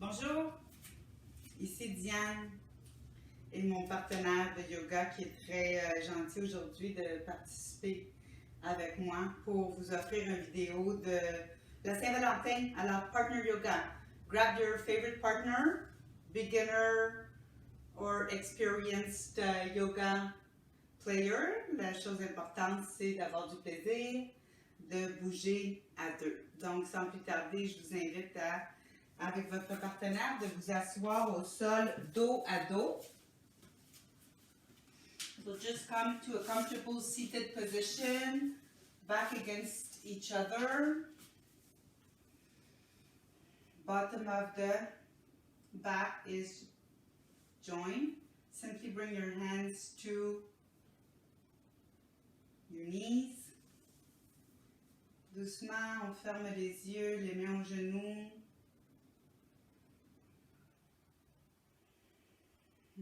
Bonjour, ici Diane et mon partenaire de yoga qui est très gentil aujourd'hui de participer avec moi pour vous offrir une vidéo de la Saint-Valentin. Alors, Partner Yoga. Grab your favorite partner, beginner or experienced yoga player. La chose importante, c'est d'avoir du plaisir, de bouger à deux. Donc, sans plus tarder, je vous invite avec votre partenaire, de vous asseoir au sol, dos à dos. So just come to a comfortable seated position, back against each other. Bottom of the back is joined. Simply bring your hands to your knees. Doucement, on ferme les yeux, les mains aux genoux.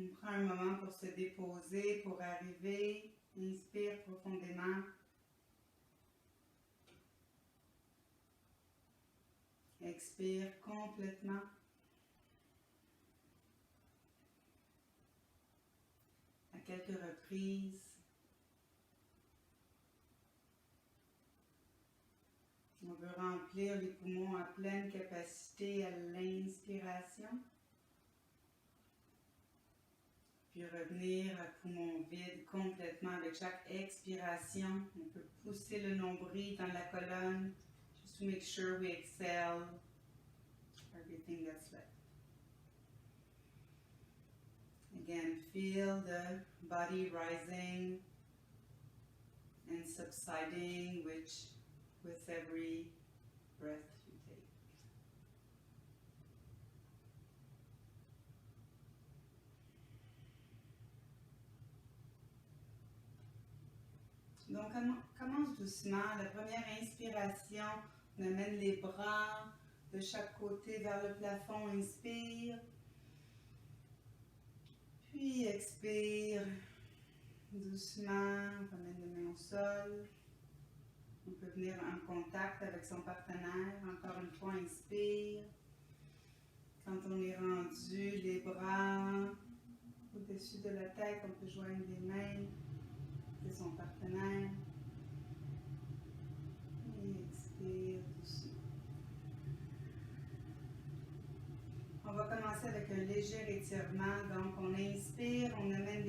On prend un moment pour se déposer, pour arriver. Inspire profondément. Expire complètement. À quelques reprises. On veut remplir les poumons à pleine capacité à l'inspiration. Puis revenir à poumon vide complètement avec chaque expiration. On peut pousser le nombril dans la colonne. Just to make sure we exhale everything that's left. Again, feel the body rising and subsiding with every breath you take. Donc, commence doucement. La première inspiration, on amène les bras de chaque côté vers le plafond. Inspire. Puis expire. Doucement, on ramène les mains au sol. On peut venir en contact avec son partenaire. Encore une fois, inspire. Quand on est rendu, les bras au-dessus de la tête, on peut joindre les mains de son partenaire. Et expire doucement. On va commencer avec un léger étirement. Donc, on inspire, on amène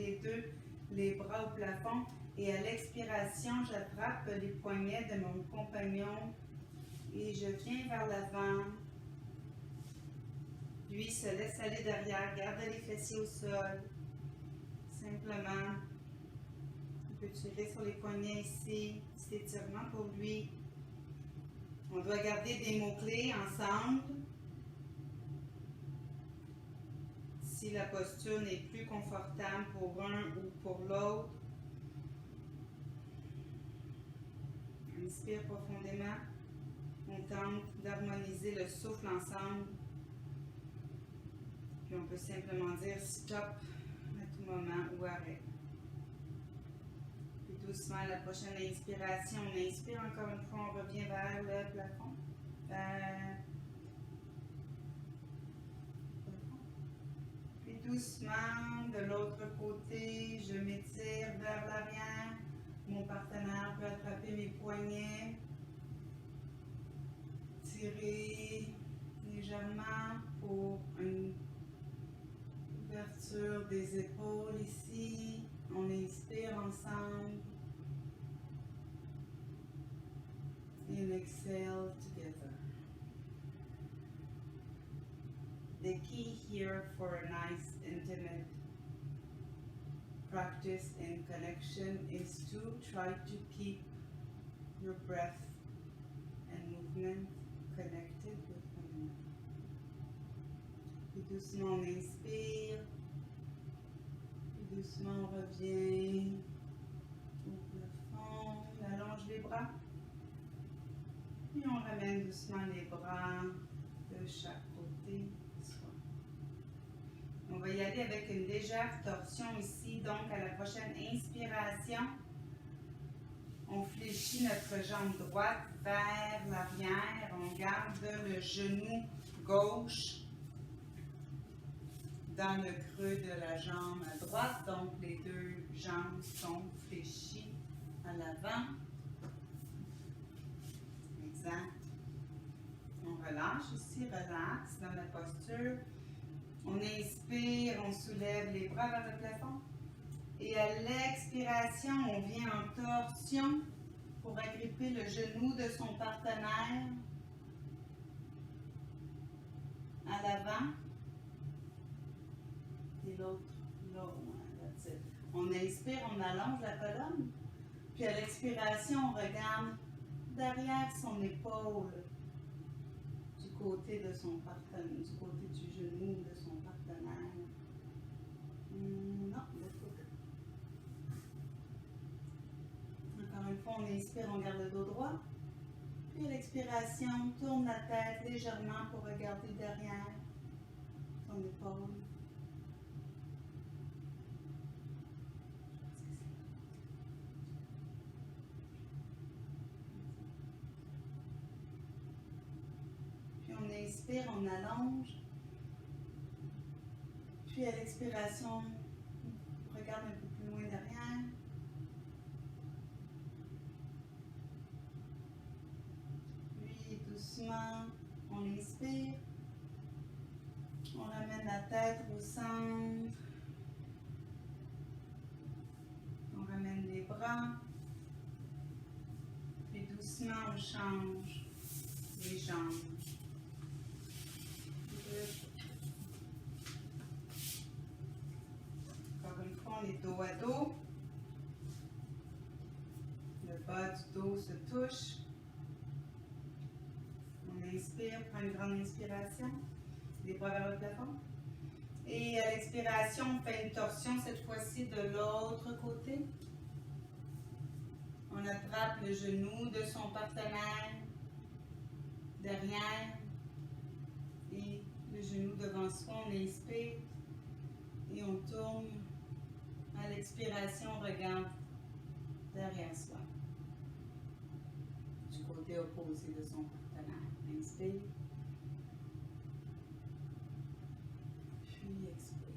les bras au plafond. Et à l'expiration, j'attrape les poignets de mon compagnon et je viens vers l'avant. Lui se laisse aller derrière, garde les fessiers au sol. Simplement, on peut tirer sur les poignets ici, petit étirement pour lui. On doit garder des mots-clés ensemble. Si la posture n'est plus confortable pour un ou pour l'autre, inspire profondément. On tente d'harmoniser le souffle ensemble. Puis on peut simplement dire stop à tout moment ou arrête. Puis doucement, la prochaine inspiration, on inspire encore une fois, on revient vers le plafond. Puis doucement, de l'autre côté, je m'étire vers l'arrière. Mon partenaire peut attraper mes poignets, tirer légèrement pour une ouverture des épaules ici. On inspire ensemble. And exhale together. The key here for a nice, intimate practice and connection is to try to keep your breath and movement connected with one another. Puis doucement on inspire, puis doucement on revient au plafond, on allonge les bras, puis on ramène doucement les bras de chaque côté. On va y aller avec une légère torsion ici. Donc, à la prochaine inspiration, on fléchit notre jambe droite vers l'arrière. On garde le genou gauche dans le creux de la jambe à droite. Donc, les deux jambes sont fléchies à l'avant. Exact. On relâche ici, relax dans la posture. On inspire, on soulève les bras vers le plafond. Et à l'expiration, on vient en torsion pour agripper le genou de son partenaire à l'avant. Et l'autre, là, that's it. On inspire, on allonge la colonne. Puis à l'expiration, on regarde derrière son épaule, du côté de son partenaire, du côté du genou de son partenaire. Non, de l'autre côté. Encore une fois, on inspire, on garde le dos droit. Puis à l'expiration, on tourne la tête légèrement pour regarder derrière son épaule. On inspire, on allonge. Puis à l'expiration, on regarde un peu plus loin derrière. Puis doucement, on inspire. On ramène la tête au centre. On ramène les bras. Puis doucement, on change les jambes. Encore une fois, on est dos à dos. Le bas du dos se touche. On inspire, prend une grande inspiration. Les bras vers le plafond. Et à l'expiration, on fait une torsion, cette fois-ci de l'autre côté. On attrape le genou de son partenaire derrière. Et le genou devant soi, on inspire et on tourne. À l'expiration, on regarde derrière soi, du côté opposé de son partenaire. Inspire, puis expire.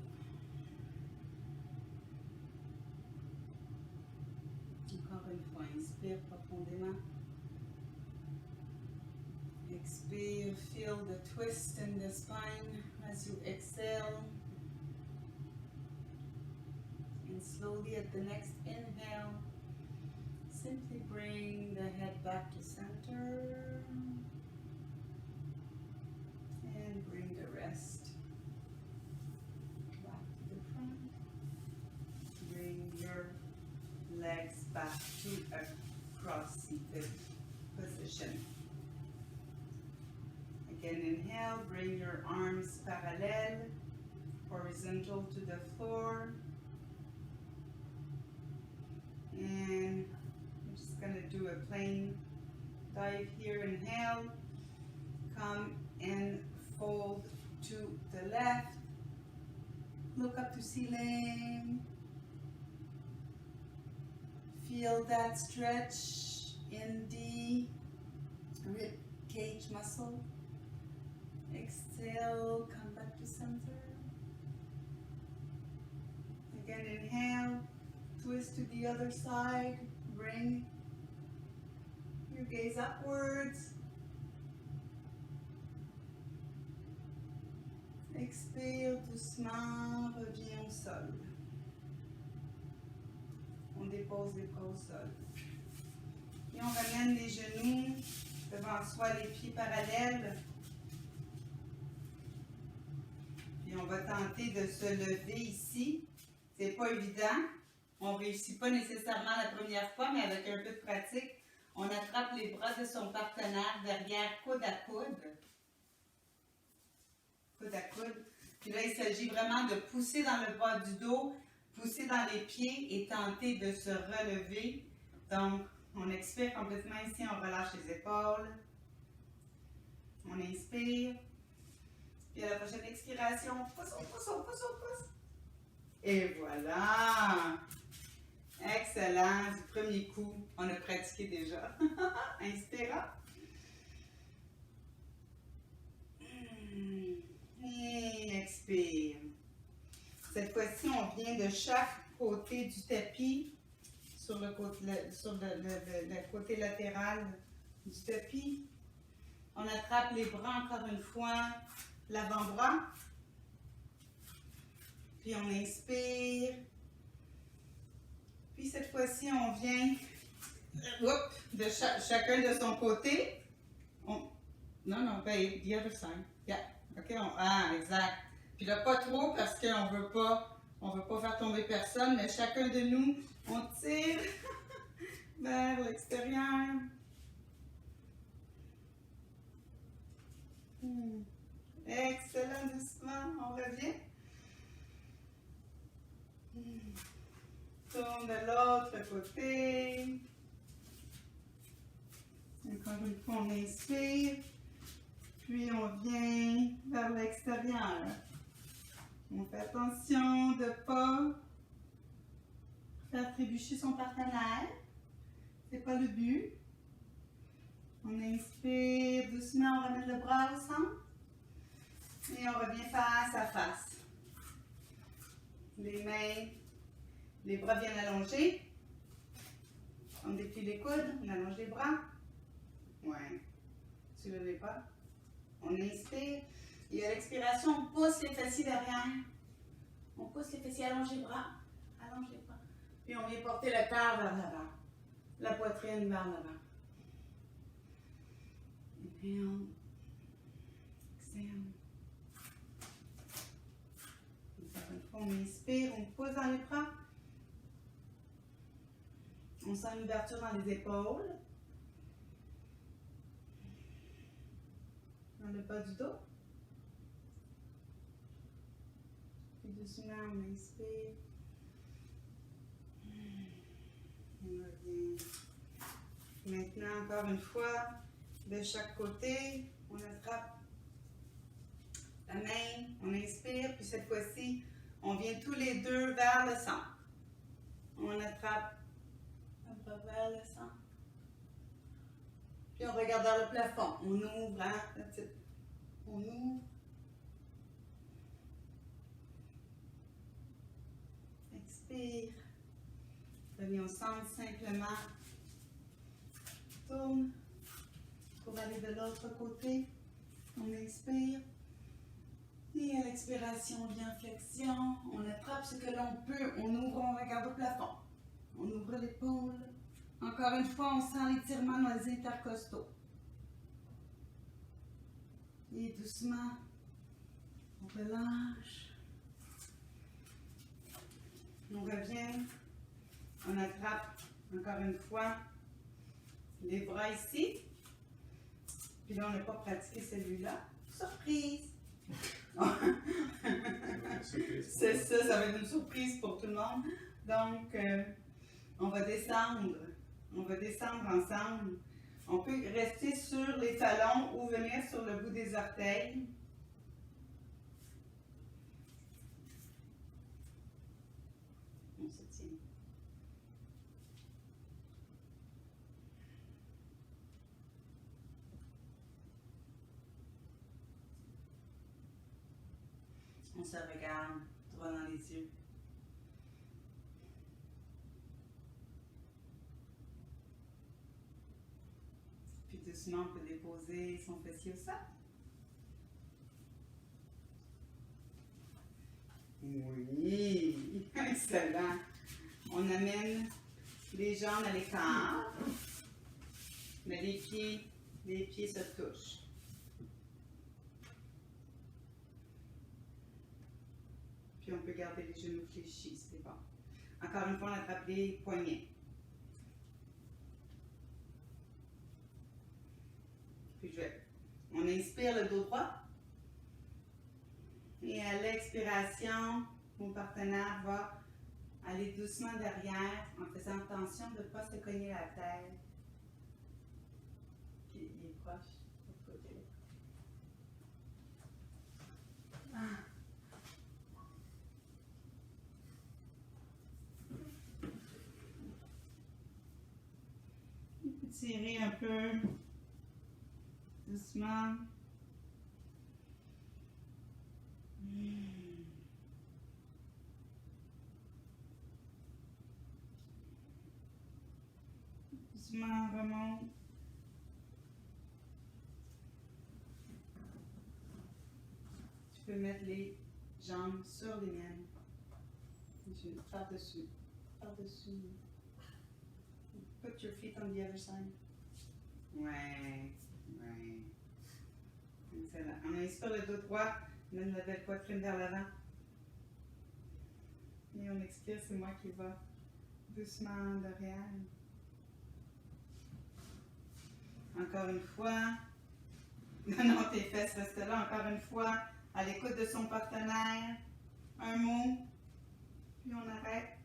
Encore une fois, inspire profondément. Expire, feel the twist in the spine as you exhale. And slowly at the next inhale, simply bring the head back to center. And bring the rest back to the front. Bring your legs back to a cross-seated position. Again, inhale, bring your arms parallel, horizontal to the floor. And I'm just going to do a plain dive here. Inhale, come and fold to the left. Look up to ceiling. Feel that stretch in the rib cage muscle. Exhale, come back to center. Again, inhale, twist to the other side. Bring your gaze upwards. Expire doucement, reviens au sol. On dépose les bras au sol. Et on ramène les genoux devant soi, les pieds parallèles. Et on va tenter de se lever ici. C'est pas évident. On ne réussit pas nécessairement la première fois, mais avec un peu de pratique, on attrape les bras de son partenaire derrière, coude à coude. Coude à coude. Puis là, il s'agit vraiment de pousser dans le bas du dos, pousser dans les pieds et tenter de se relever. Donc, on expire complètement ici, on relâche les épaules. On inspire. Puis à la prochaine expiration, on pousse, on pousse, on pousse, on pousse. Et voilà! Excellent! Du premier coup, on a pratiqué déjà. Inspirant. Et expire. Cette fois-ci, on vient de chaque côté du tapis, sur le côté latéral du tapis. On attrape les bras encore une fois, l'avant-bras. Puis on inspire. Puis cette fois-ci, on vient de chacun de son côté. Non, ben, the other side. Yeah. OK, exact. Puis là, pas trop parce qu'on veut pas faire tomber personne, mais chacun de nous, on tire vers l'extérieur. Excellent, doucement, on revient. Tourne de l'autre côté. Encore une fois, on inspire. Puis on vient vers l'extérieur. On fait attention de ne pas faire trébucher son partenaire. Ce n'est pas le but. On inspire doucement, on ramène le bras au centre. Et on revient face à face. Les mains, les bras bien allongés. On déplie les coudes, on allonge les bras. Ouais. Soulève les bras. On inspire. Et à l'expiration, on pousse les fessiers derrière. On pousse les fessiers, allonge les bras. Allonge les bras. Puis on vient porter le cœur vers l'avant. La poitrine vers l'avant. Et puis on exhale. On inspire, on pousse dans les bras. On sent une ouverture dans les épaules. Dans le bas du dos. Puis doucement, on inspire. On revient. Maintenant, encore une fois, de chaque côté, on attrape la main, on inspire, puis cette fois-ci, on vient tous les deux vers le centre. On attrape un bras vers le centre. Puis on regarde vers le plafond. On ouvre, hein, on ouvre. Expire. Reviens au centre simplement. Tourne pour aller de l'autre côté. On inspire. Et à l'expiration, on vient en flexion. On attrape ce que l'on peut. On ouvre, on regarde au plafond. On ouvre l'épaule. Encore une fois, on sent l'étirement dans les intercostaux. Et doucement, on relâche. On revient. On attrape, encore une fois, les bras ici. Puis là, on n'a pas pratiqué celui-là. Surprise! C'est ça, ça va être une surprise pour tout le monde. Donc, on va descendre. On va descendre ensemble. On peut rester sur les talons ou venir sur le bout des orteils. On se tient. On se regarde droit dans les yeux. Puis doucement, on peut déposer son fessier au sol. Oui, excellent. On amène les jambes à l'écart, mais les pieds se touchent. Puis on peut garder les genoux fléchis, c'est bon. Encore une fois, on attrape les poignets. Puis on inspire le dos droit. Et à l'expiration, mon partenaire va aller doucement derrière en faisant attention de ne pas se cogner la tête. Puis il est proche. De l'autre côté. Il peut tirer un peu doucement. Doucement, remonte. Tu peux mettre les jambes sur les miennes. Par-dessus. Par-dessus. Put your feet on the other side. Ouais. Ouais. Excellent. On inspire le dos droit. Mène la belle poitrine vers l'avant. Et on expire, c'est moi qui va doucement derrière. Encore une fois. Non, tes fesses restent là. Encore une fois. À l'écoute de son partenaire. Un mot. Puis on arrête.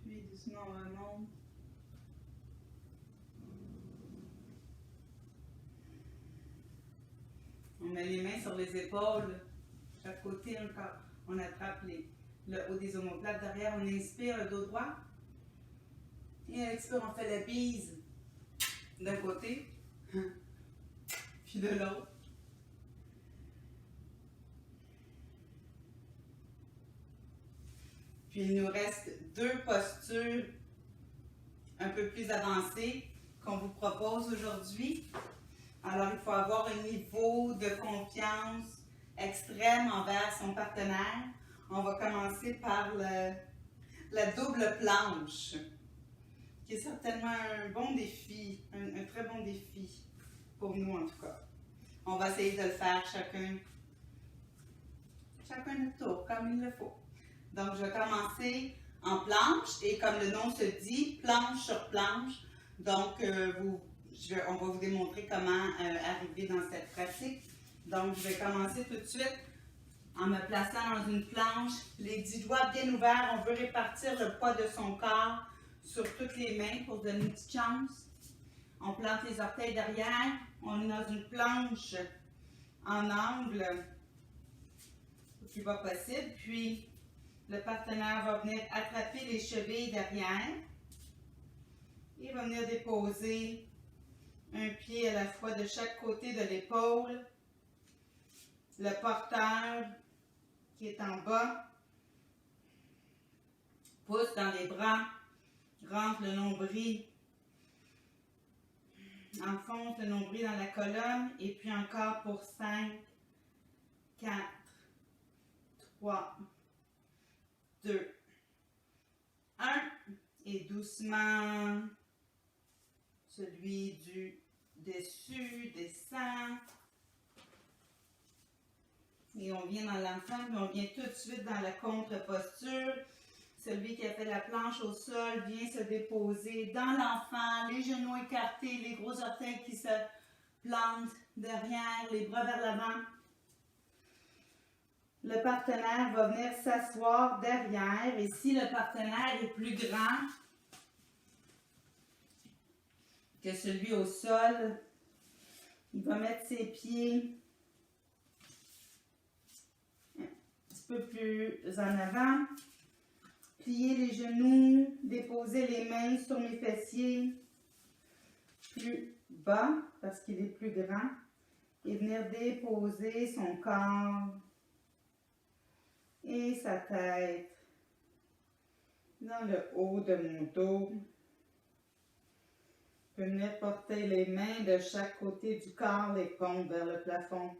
Puis doucement on remonte. On met les mains sur les épaules. Chaque côté encore. On attrape le haut des omoplates derrière. On inspire le dos droit. Et à l'expire, on fait la bise d'un côté. Puis de l'autre. Puis il nous reste deux postures un peu plus avancées qu'on vous propose aujourd'hui. Alors, il faut avoir un niveau de confiance extrême envers son partenaire. On va commencer par la double planche, qui est certainement un bon défi, un très bon défi pour nous en tout cas. On va essayer de le faire chacun notre tour, comme il le faut. Donc, je vais commencer en planche et comme le nom se dit, planche sur planche. Donc, on va vous démontrer comment arriver dans cette pratique. Donc, je vais commencer tout de suite en me plaçant dans une planche, les 10 doigts bien ouverts. On veut répartir le poids de son corps sur toutes les mains pour donner une petite chance. On plante les orteils derrière. On est dans une planche en angle le plus bas possible. Puis, le partenaire va venir attraper les chevilles derrière. Il va venir déposer un pied à la fois de chaque côté de l'épaule. Le porteur qui est en bas pousse dans les bras, rentre le nombril, enfonce le nombril dans la colonne et puis encore pour 5, 4, 3, 2, 1 et doucement celui du dessus descend. Et on vient dans l'ensemble, mais on vient tout de suite dans la contre-posture. Celui qui a fait la planche au sol vient se déposer dans l'enfant, les genoux écartés, les gros orteils qui se plantent derrière, les bras vers l'avant. Le partenaire va venir s'asseoir derrière et si le partenaire est plus grand que celui au sol, il va mettre ses pieds peu plus en avant, plier les genoux, déposer les mains sur mes fessiers, plus bas parce qu'il est plus grand, et venir déposer son corps et sa tête dans le haut de mon dos. Je peux venir porter les mains de chaque côté du corps, les paumes vers le plafond.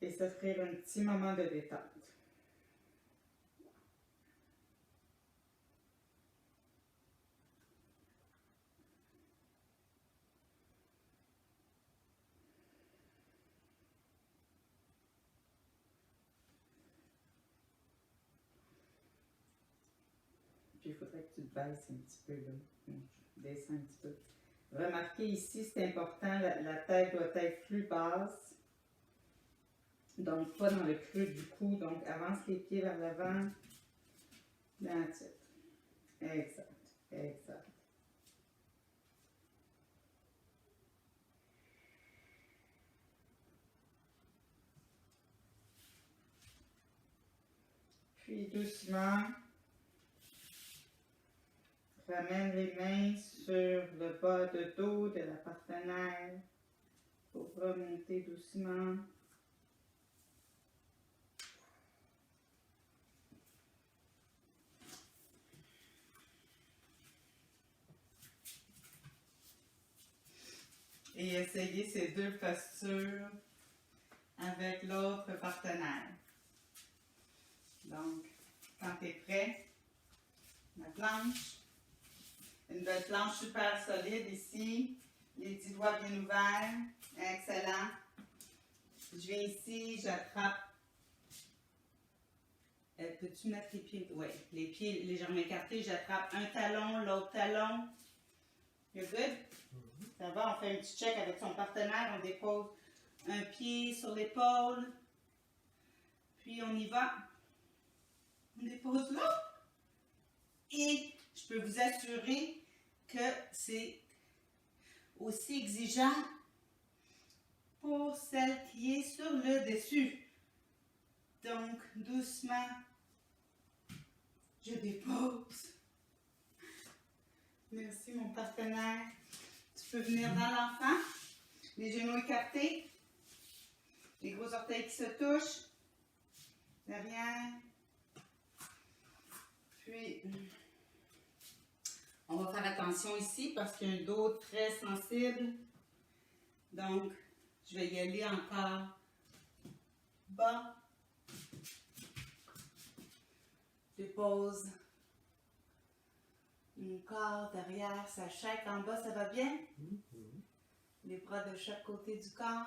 Et s'offrir un petit moment de détente. Puis il faudrait que tu te baisses un petit peu, là. Descends un petit peu. Remarquez ici, c'est important, la tête doit être plus basse. Donc, pas dans le creux du cou. Donc, avance les pieds vers l'avant. That's it. Exact. Exact. doucement, ramène les mains sur le bas de dos de la partenaire pour remonter doucement. Et essayez ces deux postures avec l'autre partenaire. Donc, quand tu es prêt, la planche, une belle planche super solide ici, les 10 doigts bien ouverts, excellent. Je viens ici, j'attrape. Peux-tu mettre les pieds? Oui, les pieds légèrement écartés, j'attrape un talon, l'autre talon. You're good? Ça va, on fait un petit check avec son partenaire, on dépose un pied sur l'épaule, puis on y va. On dépose l'autre. Et je peux vous assurer que c'est aussi exigeant pour celle qui est sur le dessus. Donc, doucement, je dépose. Merci, mon partenaire. Tu peux venir dans l'enfant, les genoux écartés, les gros orteils qui se touchent, derrière. Puis, on va faire attention ici parce qu'il y a un dos très sensible. Donc, je vais y aller encore bas. Dépose mon corps derrière sa chaîne en bas, ça va bien? Les bras de chaque côté du corps.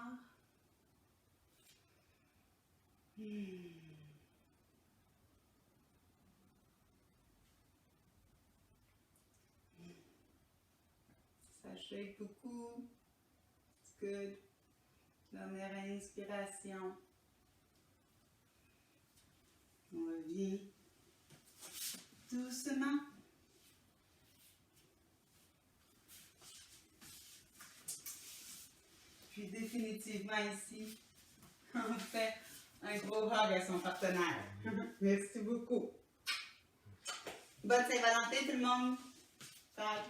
Ça shake beaucoup. It's good. Dernière inspiration. On revient doucement. Puis définitivement ici, on fait un gros hug à son partenaire. Merci beaucoup. Bonne Saint-Valentin tout le monde. Bye.